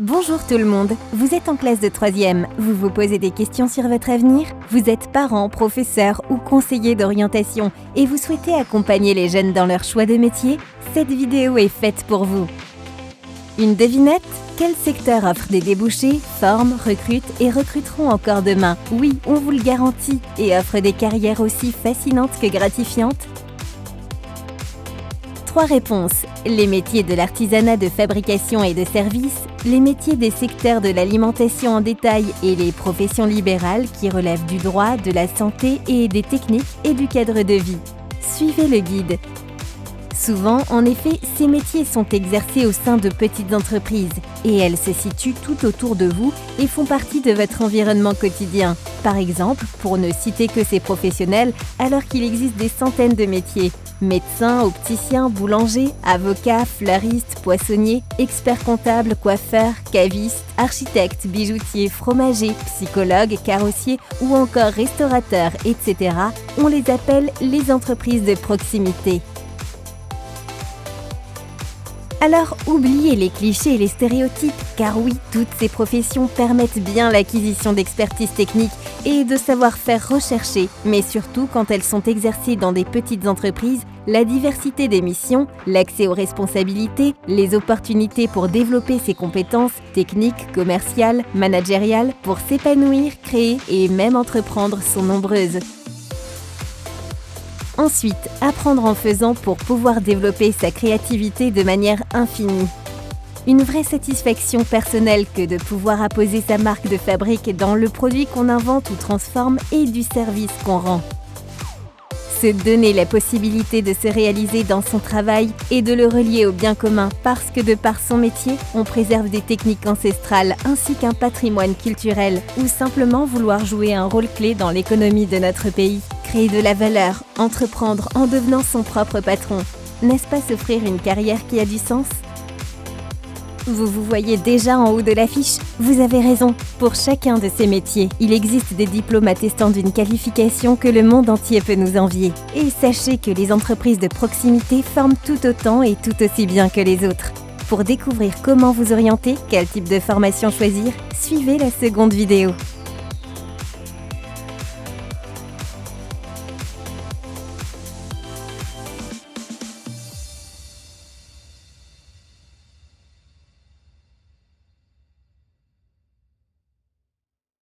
Bonjour tout le monde, vous êtes en classe de 3e, vous vous posez des questions sur votre avenir? Vous êtes parent, professeur ou conseiller d'orientation et vous souhaitez accompagner les jeunes dans leur choix de métier? Cette vidéo est faite pour vous. Une devinette? Quel secteur offre des débouchés, forme, recrute et recruteront encore demain? Oui, on vous le garantit, et offre des carrières aussi fascinantes que gratifiantes? 3 réponses. Les métiers de l'artisanat de fabrication et de service, les métiers des secteurs de l'alimentation en détail et les professions libérales qui relèvent du droit, de la santé et des techniques et du cadre de vie. Suivez le guide. Souvent, en effet, ces métiers sont exercés au sein de petites entreprises et elles se situent tout autour de vous et font partie de votre environnement quotidien. Par exemple, pour ne citer que ces professionnels, alors qu'il existe des centaines de métiers. Médecins, opticiens, boulangers, avocats, fleuristes, poissonniers, experts comptables, coiffeurs, cavistes, architectes, bijoutiers, fromagers, psychologues, carrossiers ou encore restaurateurs, etc. On les appelle les entreprises de proximité. Alors, oubliez les clichés et les stéréotypes, car oui, toutes ces professions permettent bien l'acquisition d'expertise technique et de savoir-faire recherché, mais surtout quand elles sont exercées dans des petites entreprises, la diversité des missions, l'accès aux responsabilités, les opportunités pour développer ses compétences techniques, commerciales, managériales, pour s'épanouir, créer et même entreprendre sont nombreuses. Ensuite, apprendre en faisant pour pouvoir développer sa créativité de manière infinie. Une vraie satisfaction personnelle que de pouvoir apposer sa marque de fabrique dans le produit qu'on invente ou transforme et du service qu'on rend. Se donner la possibilité de se réaliser dans son travail et de le relier au bien commun parce que de par son métier, on préserve des techniques ancestrales ainsi qu'un patrimoine culturel ou simplement vouloir jouer un rôle clé dans l'économie de notre pays. Créer de la valeur, entreprendre en devenant son propre patron. N'est-ce pas s'offrir une carrière qui a du sens? Vous vous voyez déjà en haut de l'affiche? Vous avez raison. Pour chacun de ces métiers, il existe des diplômes attestant d'une qualification que le monde entier peut nous envier. Et sachez que les entreprises de proximité forment tout autant et tout aussi bien que les autres. Pour découvrir comment vous orienter, quel type de formation choisir, suivez la seconde vidéo.